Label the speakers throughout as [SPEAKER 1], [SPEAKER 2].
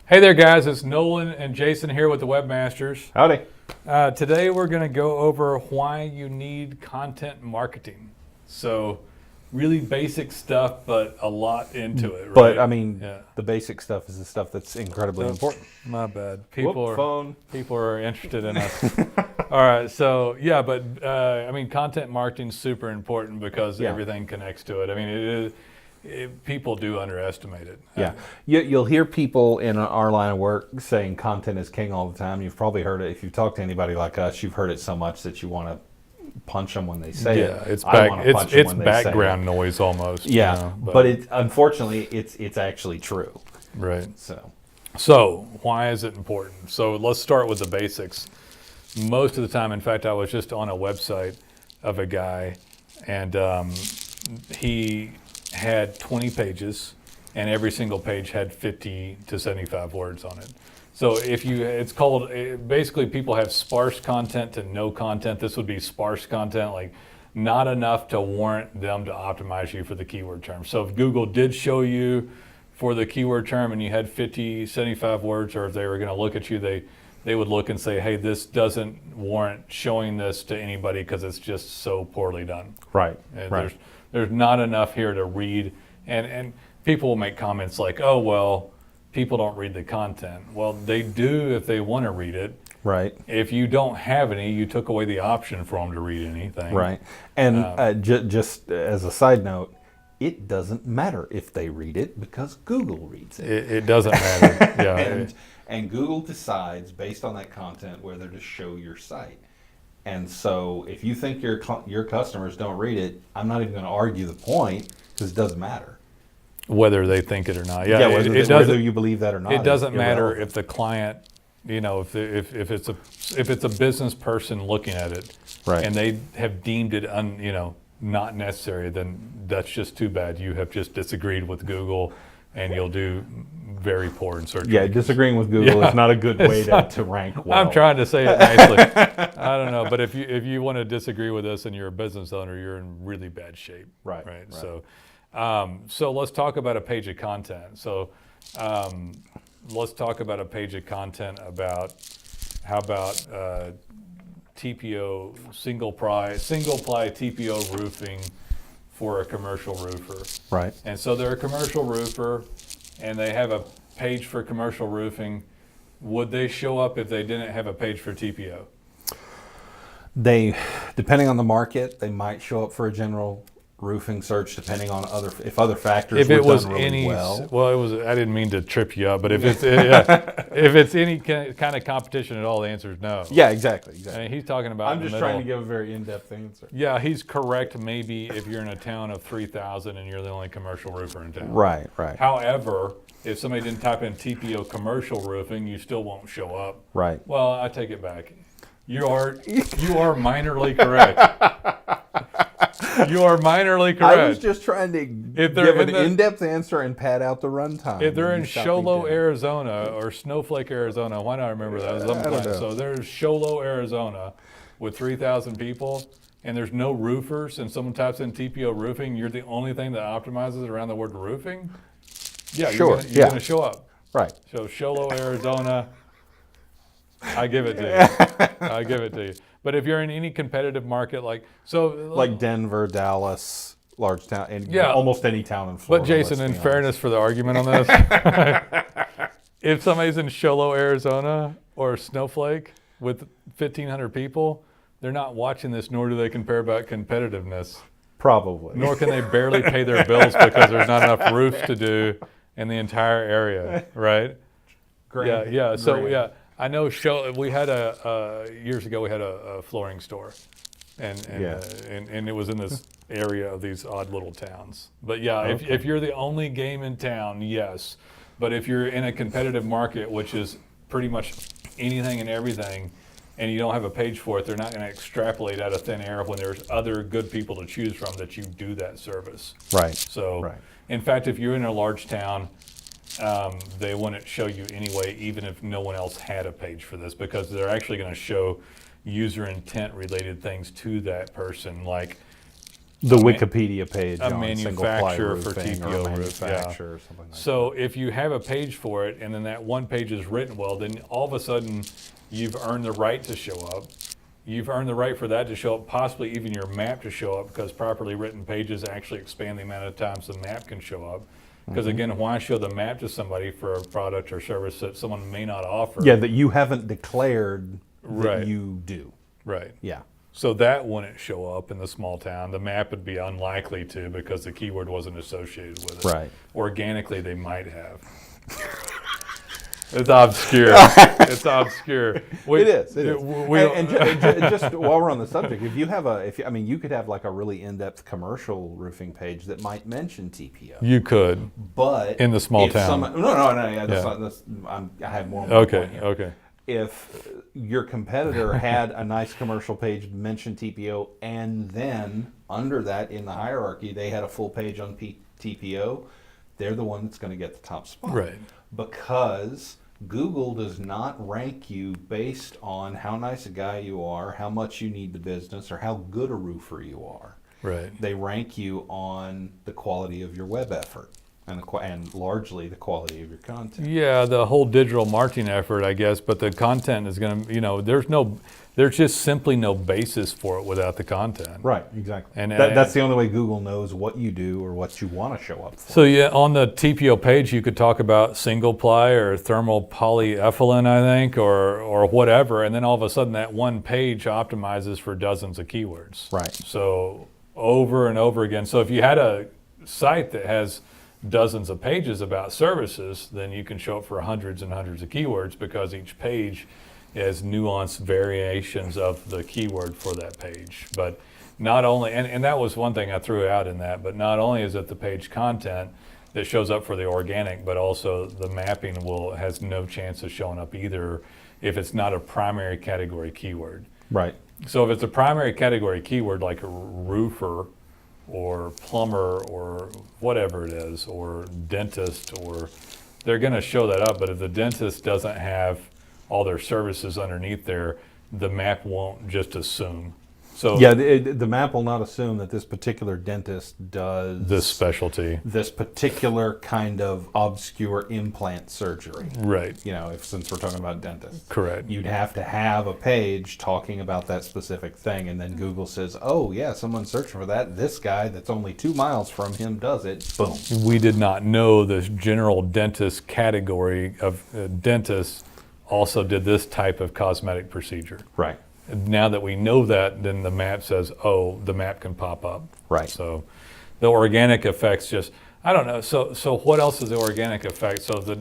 [SPEAKER 1] Hey there, guys. It's Nolan and Jason here with the Webmasters.
[SPEAKER 2] Howdy.
[SPEAKER 1] Today we're going to go over why you need content marketing. So, really basic stuff, but a lot into it, right?
[SPEAKER 2] But I mean, the basic stuff is the stuff that's incredibly important.
[SPEAKER 1] My bad.
[SPEAKER 2] People
[SPEAKER 1] are interested in us. All right. So I mean, content marketing is super important because everything connects to it. I mean, people do underestimate it.
[SPEAKER 2] Yeah. You'll hear people in our line of work saying content is king all the time. You've probably heard it. If you've talked to anybody like us, you've heard it so much that you want to punch them when they say it.
[SPEAKER 1] It's background noise almost.
[SPEAKER 2] Yeah, you know, but unfortunately, it's actually true.
[SPEAKER 1] Right. So why is it important? So let's start with the basics. Most of the time, in fact, I was just on a website of a guy, and he had 20 pages, and every single page had 50 to 75 words on it. So it's called, basically people have sparse content to no content. This would be sparse content, like not enough to warrant them to optimize you for the keyword term. So if Google did show you for the keyword term and you had 50, 75 words, or if they were going to look at you, they would look and say, hey, this doesn't warrant showing this to anybody because it's just so poorly done.
[SPEAKER 2] Right.
[SPEAKER 1] There's not enough here to read, and people will make comments like, oh, well, people don't read the content. Well, they do if they want to read it.
[SPEAKER 2] Right.
[SPEAKER 1] If you don't have any, you took away the option for them to read anything.
[SPEAKER 2] Right. And just as a side note, it doesn't matter if they read it because Google reads it.
[SPEAKER 1] It doesn't matter.
[SPEAKER 2] And Google decides based on that content whether to show your site. And so if you think your customers don't read it, I'm not even going to argue the point because it doesn't matter.
[SPEAKER 1] Whether they think it or not.
[SPEAKER 2] Whether you believe that or not.
[SPEAKER 1] It doesn't matter if the client, if it's a business person looking at it,
[SPEAKER 2] right,
[SPEAKER 1] and they have deemed it not necessary, then that's just too bad. You have just disagreed with Google, and you'll do very poor in search.
[SPEAKER 2] Yeah, disagreeing with Google is not a good way to rank well.
[SPEAKER 1] I'm trying to say it nicely. I don't know, but if you want to disagree with us and you're a business owner, you're in really bad shape.
[SPEAKER 2] Right.
[SPEAKER 1] So let's talk about a page of content. So let's talk about a page of content about TPO single ply TPO roofing for a commercial roofer.
[SPEAKER 2] Right.
[SPEAKER 1] And so they're a commercial roofer, and they have a page for commercial roofing. Would they show up if they didn't have a page for TPO?
[SPEAKER 2] Depending on the market, they might show up for a general roofing search, depending on other factors were done really well.
[SPEAKER 1] Well, it was. I didn't mean to trip you up, but if it's any kind of competition at all, the answer is no.
[SPEAKER 2] Yeah, exactly.
[SPEAKER 1] I mean, he's talking about.
[SPEAKER 2] I'm just trying to give a very in-depth answer.
[SPEAKER 1] Yeah, he's correct. Maybe if you're in a town of 3,000 and you're the only commercial roofer in town.
[SPEAKER 2] Right.
[SPEAKER 1] However, if somebody didn't type in TPO commercial roofing, you still won't show up.
[SPEAKER 2] Right.
[SPEAKER 1] Well, I take it back. You are minorly correct. You are minorly correct.
[SPEAKER 2] I was just trying to give an in-depth answer and pad out the runtime.
[SPEAKER 1] If they're in Sholo, Arizona, or Snowflake, Arizona, why not remember that? So there's Sholo, Arizona, with 3,000 people, and there's no roofers, and someone types in TPO roofing, you're the only thing that optimizes around the word roofing? Yeah,
[SPEAKER 2] sure.
[SPEAKER 1] You're going to show up.
[SPEAKER 2] Right.
[SPEAKER 1] So Sholo, Arizona, I give it to you. But if you're in any competitive market, like
[SPEAKER 2] Denver, Dallas, large town, and almost any town in Florida.
[SPEAKER 1] But Jason, in fairness for the argument on this, if somebody's in Sholo, Arizona, or Snowflake with 1,500 people, they're not watching this, nor do they compare about competitiveness.
[SPEAKER 2] Probably.
[SPEAKER 1] Nor can they barely pay their bills because there's not enough roofs to do in the entire area, right?
[SPEAKER 2] Great.
[SPEAKER 1] Yeah. So I know. We had years ago. We had a flooring store, and it was in this area of these odd little towns. But if you're the only game in town, yes. But if you're in a competitive market, which is pretty much anything and everything, and you don't have a page for it, they're not going to extrapolate out of thin air when there's other good people to choose from that you do that service.
[SPEAKER 2] Right.
[SPEAKER 1] So, in fact, if you're in a large town, they wouldn't show you anyway, even if no one else had a page for this, because they're actually going to show user intent related things to that person, like
[SPEAKER 2] the Wikipedia page
[SPEAKER 1] a
[SPEAKER 2] on single-ply
[SPEAKER 1] manufacturer for
[SPEAKER 2] roofing or a
[SPEAKER 1] TPO roof,
[SPEAKER 2] manufacturer or something like
[SPEAKER 1] So if you have a page for it and then that one page is written well, then all of a sudden you've earned the right to show up. You've earned the right for that to show up, possibly even your map to show up, because properly written pages actually expand the amount of times the map can show up. Because again, why show the map to somebody for a product or service that someone may not offer?
[SPEAKER 2] that. Yeah, that you haven't declared that
[SPEAKER 1] Right.
[SPEAKER 2] you do.
[SPEAKER 1] Right.
[SPEAKER 2] Yeah.
[SPEAKER 1] So that wouldn't show up in the small town. The map would be unlikely to, because the keyword wasn't associated with it.
[SPEAKER 2] Right.
[SPEAKER 1] Organically, they might have. It's obscure. It's obscure.
[SPEAKER 2] It is. It is. And
[SPEAKER 1] We,
[SPEAKER 2] just while we're on the subject, if you have you could have like a really in-depth commercial roofing page that might mention TPO.
[SPEAKER 1] you could.
[SPEAKER 2] But
[SPEAKER 1] In the small
[SPEAKER 2] if
[SPEAKER 1] town.
[SPEAKER 2] no. Yeah, that's
[SPEAKER 1] Yeah.
[SPEAKER 2] not. I have more. On my
[SPEAKER 1] Okay.
[SPEAKER 2] point here.
[SPEAKER 1] Okay.
[SPEAKER 2] If your competitor had a nice commercial page mention TPO, and then under that in the hierarchy they had a full page on TPO, they're the one that's going to get the top spot.
[SPEAKER 1] Right.
[SPEAKER 2] Because Google does not rank you based on how nice a guy you are, how much you need the business, or how good a roofer you are.
[SPEAKER 1] Right.
[SPEAKER 2] They rank you on the quality of your web effort and largely the quality of your content.
[SPEAKER 1] Yeah, the whole digital marketing effort, I guess, but the content is going to, there's just simply no basis for it without the content.
[SPEAKER 2] Right, exactly.
[SPEAKER 1] And
[SPEAKER 2] that's the only way Google knows what you do or what you want to show up for.
[SPEAKER 1] So yeah, on the TPO page, you could talk about single ply or thermal polyethylene, I think, or whatever, and then all of a sudden that one page optimizes for dozens of keywords.
[SPEAKER 2] Right.
[SPEAKER 1] So over and over again. So if you had a site that has dozens of pages about services, then you can show up for hundreds and hundreds of keywords, because each page has nuanced variations of the keyword for that page. But not only, and that was one thing I threw out in that, but not only is it the page content that shows up for the organic, but also the mapping has no chance of showing up either if it's not a primary category keyword.
[SPEAKER 2] Right.
[SPEAKER 1] So if it's a primary category keyword like a roofer or plumber or whatever it is, or dentist, or they're going to show that up. But if the dentist doesn't have all their services underneath there, the map won't just assume. So
[SPEAKER 2] Yeah, the map will not assume that this particular dentist does
[SPEAKER 1] this specialty.
[SPEAKER 2] this particular kind of obscure implant surgery.
[SPEAKER 1] Right.
[SPEAKER 2] You know, since we're talking about dentists.
[SPEAKER 1] Correct.
[SPEAKER 2] You'd have to have a page talking about that specific thing, and then Google says, oh yeah, someone's searching for that. This guy that's only 2 miles from him does it. Boom.
[SPEAKER 1] We did not know the general dentist category of dentists also did this type of cosmetic procedure.
[SPEAKER 2] Right.
[SPEAKER 1] Now that we know that, then the map says, oh, the map can pop up.
[SPEAKER 2] Right.
[SPEAKER 1] So the organic effects just, I don't know. So what else is the organic effect? So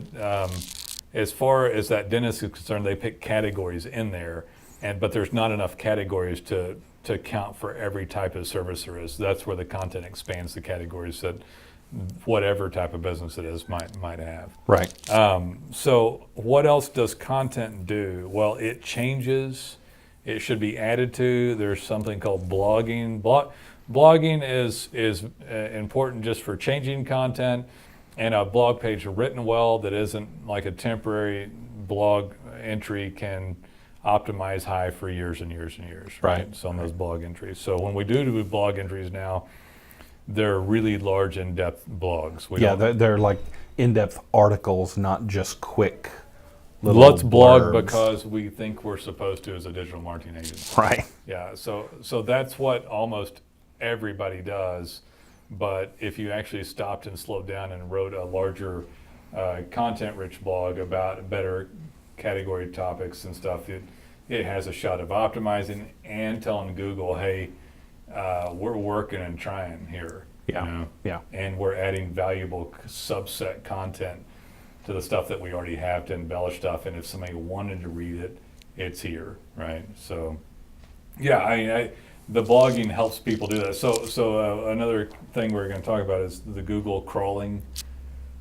[SPEAKER 1] as far as that dentist is concerned, they pick categories in there, but there's not enough categories to count for every type of service there is. That's where the content expands the categories that whatever type of business it is might have.
[SPEAKER 2] Right.
[SPEAKER 1] So what else does content do? Well, it changes. It should be added to. There's something called blogging. Blogging is important just for changing content, and a blog page written well that isn't like a temporary blog entry can optimize high for years and years and years.
[SPEAKER 2] Right.
[SPEAKER 1] So on those blog entries. So when we do blog entries now, they're really large, in-depth blogs.
[SPEAKER 2] They're like in-depth articles, not just quick little
[SPEAKER 1] Let's blog
[SPEAKER 2] blurbs.
[SPEAKER 1] because we think we're supposed to as a digital marketing agency.
[SPEAKER 2] Right.
[SPEAKER 1] Yeah, so that's what almost everybody does. But if you actually stopped and slowed down and wrote a larger content-rich blog about better category topics and stuff, it has a shot of optimizing and telling Google, hey, we're working and trying here.
[SPEAKER 2] Yeah.
[SPEAKER 1] You know?
[SPEAKER 2] Yeah.
[SPEAKER 1] And we're adding valuable subset content to the stuff that we already have to embellish stuff. And if somebody wanted to read it, it's here, right? So, yeah, the blogging helps people do that. So another thing we're going to talk about is the Google crawling.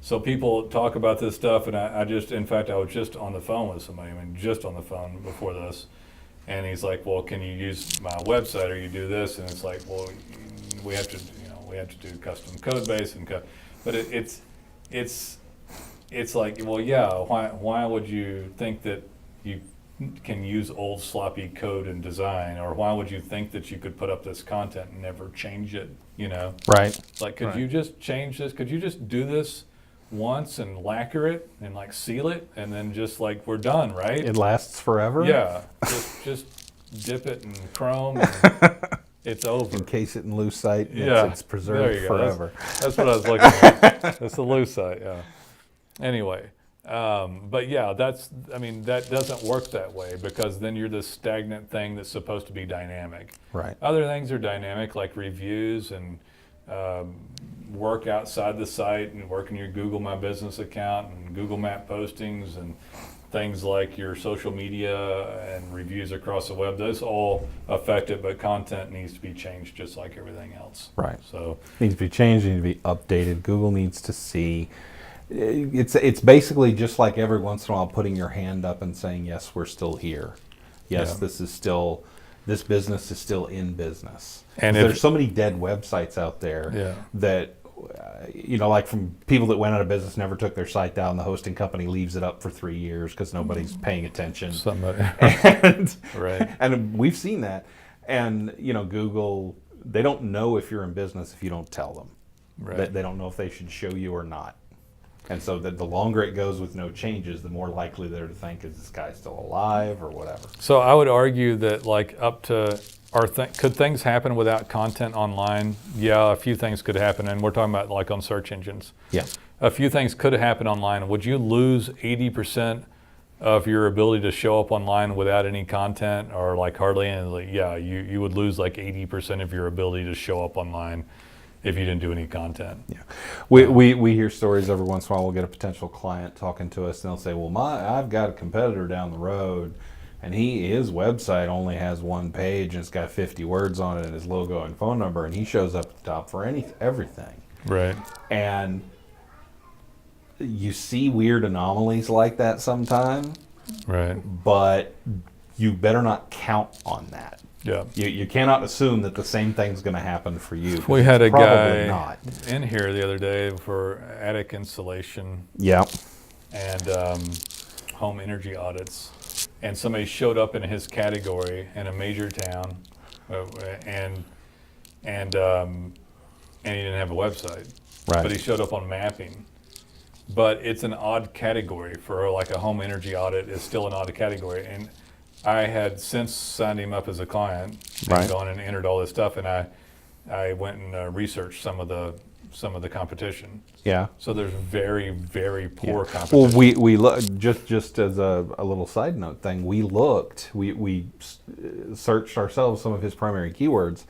[SPEAKER 1] So people talk about this stuff, and I was just on the phone with somebody. Just on the phone before this, and he's like, "Well, can you use my website or you do this?" And it's like, "Well, we have to do custom code base but it's like, well, yeah. Why would you think that you can use old sloppy code and design, or why would you think that you could put up this content and never change it? You know,
[SPEAKER 2] Right.
[SPEAKER 1] like could
[SPEAKER 2] Right.
[SPEAKER 1] you just change this? Could you just do this once and lacquer it and like seal it, and then just like we're done, right?
[SPEAKER 2] It lasts forever.
[SPEAKER 1] Yeah, just dip it in chrome. And it's over.
[SPEAKER 2] Encase it in lucite.
[SPEAKER 1] Yeah,
[SPEAKER 2] It's
[SPEAKER 1] there
[SPEAKER 2] preserved
[SPEAKER 1] you go.
[SPEAKER 2] forever.
[SPEAKER 1] That's what I was looking at. That's the lucite. Yeah. Anyway, but yeah, that doesn't work that way, because then you're this stagnant thing that's supposed to be dynamic.
[SPEAKER 2] Right.
[SPEAKER 1] Other things are dynamic, like reviews and work outside the site and work in your Google My Business account and Google Map postings and things like your social media and reviews across the web. Those all affect it, but content needs to be changed just like everything else.
[SPEAKER 2] Right.
[SPEAKER 1] So
[SPEAKER 2] Needs to be changed, needs to be updated. Google needs to see. It's basically just like every once in a while putting your hand up and saying, yes, we're still here. Yes,
[SPEAKER 1] Yeah.
[SPEAKER 2] this business is still in business.
[SPEAKER 1] And
[SPEAKER 2] there's so many dead websites out there
[SPEAKER 1] Yeah.
[SPEAKER 2] that, like from people that went out of business, never took their site down, the hosting company leaves it up for 3 years because nobody's paying attention.
[SPEAKER 1] somebody,
[SPEAKER 2] And,
[SPEAKER 1] right.
[SPEAKER 2] and we've seen that. And, Google, they don't know if you're in business if you don't tell them.
[SPEAKER 1] Right.
[SPEAKER 2] They don't know if they should show you or not. And so the longer it goes with no changes, the more likely they're to think, is this guy still alive or whatever.
[SPEAKER 1] So I would argue that could things happen without content online? Yeah, a few things could happen, and we're talking about like on search engines.
[SPEAKER 2] Yeah.
[SPEAKER 1] A few things could happen online. Would you lose 80% of your ability to show up online without any content, or like hardly any? Yeah, you would lose like 80% of your ability to show up online if you didn't do any content.
[SPEAKER 2] Yeah. We hear stories every once in a while. We'll get a potential client talking to us, and they'll say, well, I've got a competitor down the road, and his website only has one page, and it's got 50 words on it and his logo and phone number, and he shows up at the top for everything.
[SPEAKER 1] Right.
[SPEAKER 2] And you see weird anomalies like that sometime,
[SPEAKER 1] Right.
[SPEAKER 2] but you better not count on that.
[SPEAKER 1] Yeah.
[SPEAKER 2] You cannot assume that the same thing's going to happen for you. 'Cause
[SPEAKER 1] We had a
[SPEAKER 2] it's probably
[SPEAKER 1] guy
[SPEAKER 2] not.
[SPEAKER 1] in here the other day for attic insulation
[SPEAKER 2] Yeah.
[SPEAKER 1] and home energy audits, and somebody showed up in his category in a major town, and he didn't have a website,
[SPEAKER 2] Right.
[SPEAKER 1] but he showed up on mapping. But it's an odd category for like a home energy audit. Is still an odd category, and I had since signed him up as a client and
[SPEAKER 2] Right.
[SPEAKER 1] gone and entered all this stuff, and I went and researched some of the competition.
[SPEAKER 2] Yeah.
[SPEAKER 1] So there's very, very poor
[SPEAKER 2] Yeah.
[SPEAKER 1] competition.
[SPEAKER 2] Well, we look just as a little side note thing. We searched ourselves some of his primary keywords,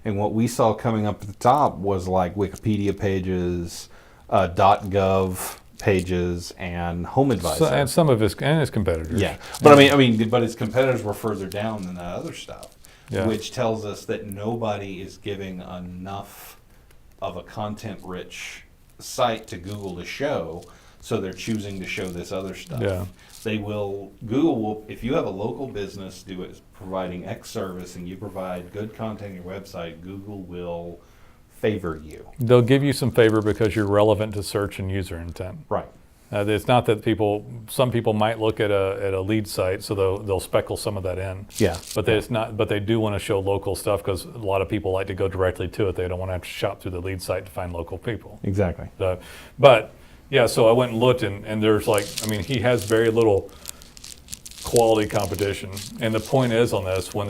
[SPEAKER 2] and what we saw coming up at the top was like Wikipedia pages, .gov pages, and Home Advisor.
[SPEAKER 1] And some of his competitors.
[SPEAKER 2] Yeah, but but his competitors were further down than that other stuff,
[SPEAKER 1] Yeah.
[SPEAKER 2] which tells us that nobody is giving enough of a content-rich site to Google to show, so they're choosing to show this other stuff.
[SPEAKER 1] Yeah.
[SPEAKER 2] Google will, if you have a local business providing X service and you provide good content on your website, Google will favor you.
[SPEAKER 1] They'll give you some favor because you're relevant to search and user intent.
[SPEAKER 2] Right.
[SPEAKER 1] It's not that some people might look at a lead site, so they'll speckle some of that in.
[SPEAKER 2] Yeah.
[SPEAKER 1] But they do want to show local stuff because a lot of people like to go directly to it. They don't want to have to shop through the lead site to find local people.
[SPEAKER 2] Exactly.
[SPEAKER 1] But yeah, so I went and looked, and there's he has very little quality competition. And the point is on this, when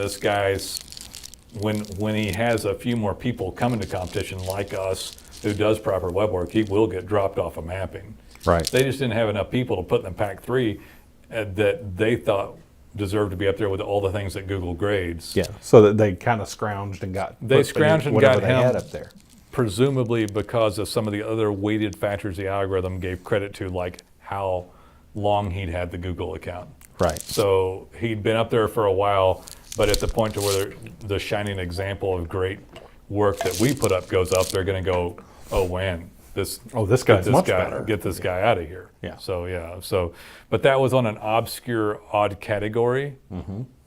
[SPEAKER 1] he has a few more people coming to competition like us who does proper web work, he will get dropped off of mapping.
[SPEAKER 2] Right.
[SPEAKER 1] They just didn't have enough people to put in the pack 3 that they thought deserved to be up there with all the things that Google grades.
[SPEAKER 2] Yeah. So that they kind of scrounged and got whatever they had up there.
[SPEAKER 1] Presumably because of some of the other weighted factors the algorithm gave credit to, like how long he'd had the Google account.
[SPEAKER 2] Right.
[SPEAKER 1] So he'd been up there for a while, but at the point to where the shining example of great work that we put up goes up, they're going to go, oh man, this
[SPEAKER 2] guy's much better.
[SPEAKER 1] Get this guy out of here.
[SPEAKER 2] Yeah.
[SPEAKER 1] So but that was on an obscure, odd category,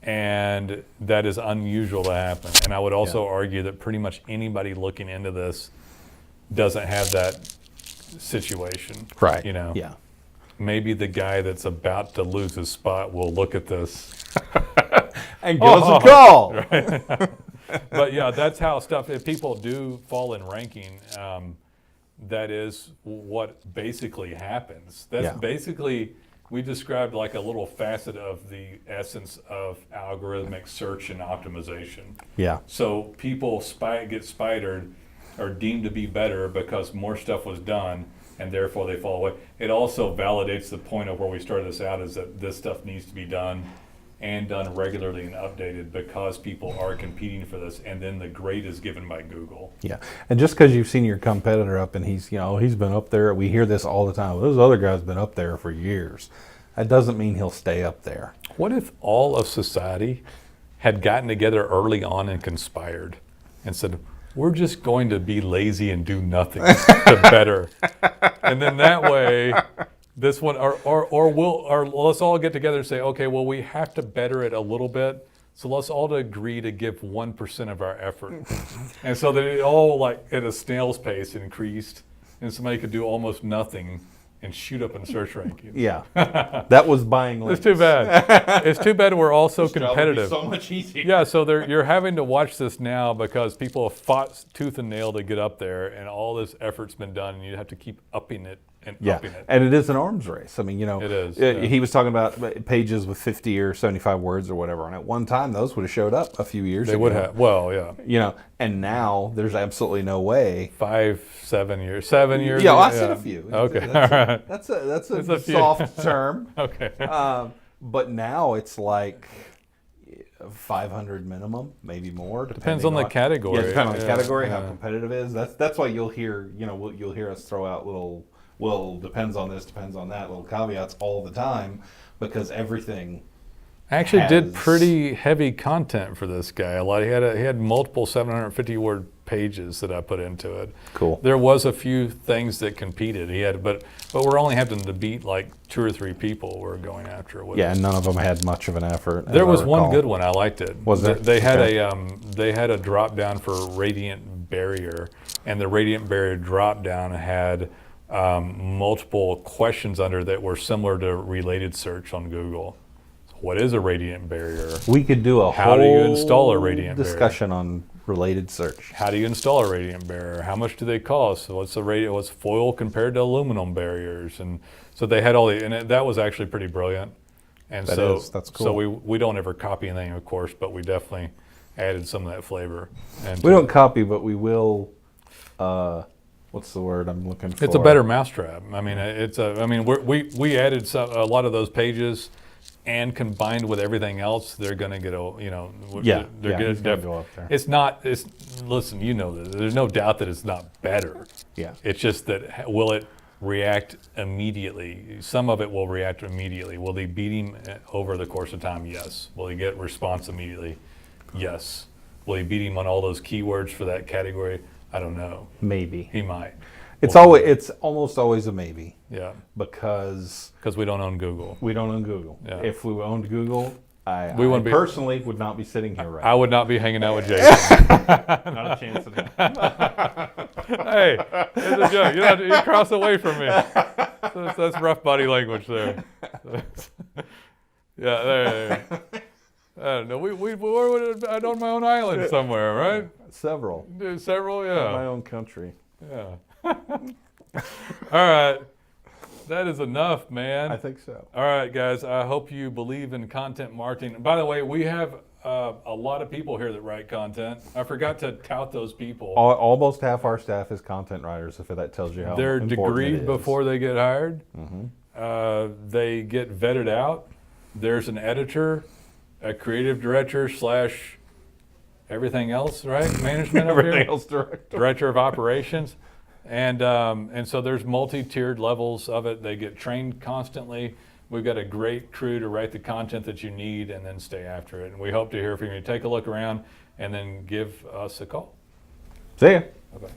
[SPEAKER 1] and that is unusual to happen. And I would also argue that pretty much anybody looking into this doesn't have that situation.
[SPEAKER 2] Right.
[SPEAKER 1] You know.
[SPEAKER 2] Yeah.
[SPEAKER 1] maybe the guy that's about to lose his spot will look at this.
[SPEAKER 2] And give us a call.
[SPEAKER 1] Right? But yeah, that's how stuff, if people do fall in ranking, that is what basically happens. That's basically, we described like a little facet of the essence of algorithmic search and optimization.
[SPEAKER 2] Yeah.
[SPEAKER 1] So people get spidered or deemed to be better because more stuff was done, and therefore they fall away. It also validates the point of where we started this out, is that this stuff needs to be done and done regularly and updated because people are competing for this, and then the grade is given by Google.
[SPEAKER 2] Yeah, and just because you've seen your competitor up and he's been up there, we hear this all the time. Those other guys been up there for years. That doesn't mean he'll stay up there.
[SPEAKER 1] What if all of society had gotten together early on and conspired and said, we're just going to be lazy and do nothing to better, and then that way, this one, or let's all get together and say, okay, well, we have to better it a little bit, so let's all agree to give 1% of our effort, and so that it all like at a snail's pace increased, and somebody could do almost nothing and shoot up in search rankings.
[SPEAKER 2] Yeah, that was buying links.
[SPEAKER 1] It's too bad. It's too bad we're all so competitive.
[SPEAKER 2] So much easier.
[SPEAKER 1] Yeah, so you're having to watch this now because people have fought tooth and nail to get up there, and all this effort's been done, and you have to keep upping it and upping it.
[SPEAKER 2] And it is an arms race. I mean, it
[SPEAKER 1] is.
[SPEAKER 2] He was talking about pages with 50 or 75 words or whatever, and at one time those would have showed up a few years ago.
[SPEAKER 1] They would have. Well, yeah.
[SPEAKER 2] And now there's absolutely no way.
[SPEAKER 1] 7 years. 7 years.
[SPEAKER 2] Yeah, I've seen a few.
[SPEAKER 1] Okay, all right.
[SPEAKER 2] That's a
[SPEAKER 1] a few.
[SPEAKER 2] soft term.
[SPEAKER 1] Okay.
[SPEAKER 2] But now it's like 500 minimum, maybe more.
[SPEAKER 1] Depends on the category.
[SPEAKER 2] Yeah, depending on the category, how competitive it is. That's why you'll hear, you'll hear us throw out little, depends on this, depends on that, little caveats all the time, because everything.
[SPEAKER 1] I actually did pretty heavy content for this guy. He had multiple 750 word pages that I put into it.
[SPEAKER 2] Cool.
[SPEAKER 1] There was a few things that competed. He had, but we're only having to beat like 2 or 3 people we're going after.
[SPEAKER 2] And none of them had much of an effort.
[SPEAKER 1] There was one good one. I liked it.
[SPEAKER 2] Was there?
[SPEAKER 1] They had a drop down for radiant barrier, and the radiant barrier drop down had multiple questions under that were similar to related search on Google. What is a radiant barrier?
[SPEAKER 2] We could do a
[SPEAKER 1] How do you install a radiant
[SPEAKER 2] discussion on related search.
[SPEAKER 1] How do you install a radiant barrier? How much do they cost? What's foil compared to aluminum barriers? And so they had all that was actually pretty brilliant. And
[SPEAKER 2] that's cool.
[SPEAKER 1] So we don't ever copy anything, of course, but we definitely added some of that flavor. And
[SPEAKER 2] we don't copy, but we will. What's the word I'm looking for?
[SPEAKER 1] It's a better mousetrap. I mean, we added a lot of those pages. And combined with everything else, they're going to get they're going to go up there. Listen, this. There's no doubt that it's not better.
[SPEAKER 2] Yeah.
[SPEAKER 1] It's just that will it react immediately? Some of it will react immediately. Will they beat him over the course of time? Yes. Will he get response immediately? Yes. Will he beat him on all those keywords for that category? I don't know.
[SPEAKER 2] Maybe.
[SPEAKER 1] He might.
[SPEAKER 2] It's almost always a maybe.
[SPEAKER 1] Yeah.
[SPEAKER 2] Because
[SPEAKER 1] we don't own Google.
[SPEAKER 2] We don't own Google. Yeah. If we owned Google, I personally would not be sitting here right now.
[SPEAKER 1] I would not be hanging out with Jason.
[SPEAKER 2] Not a chance in hell.
[SPEAKER 1] Hey, it's a joke. You cross away from me. That's rough body language there. Yeah, there. I don't know. I'd on my own island somewhere, right?
[SPEAKER 2] Several,
[SPEAKER 1] yeah.
[SPEAKER 2] My own country.
[SPEAKER 1] Yeah. All right. That is enough, man.
[SPEAKER 2] I think so.
[SPEAKER 1] All right, guys. I hope you believe in content marketing. And by the way, we have a lot of people here that write content. I forgot to tout those people.
[SPEAKER 2] Almost half our staff is content writers, if that tells you how
[SPEAKER 1] they're
[SPEAKER 2] important it is.
[SPEAKER 1] degreed before they get hired.
[SPEAKER 2] Mm-hmm.
[SPEAKER 1] They get vetted out. There's an editor, a creative director / everything else, right? Management over
[SPEAKER 2] everything
[SPEAKER 1] here.
[SPEAKER 2] Else
[SPEAKER 1] Director of operations. And so there's multi-tiered levels of it. They get trained constantly. We've got a great crew to write the content that you need and then stay after it. And we hope to hear from you. Take a look around and then give us a call.
[SPEAKER 2] See ya.
[SPEAKER 1] Bye-bye.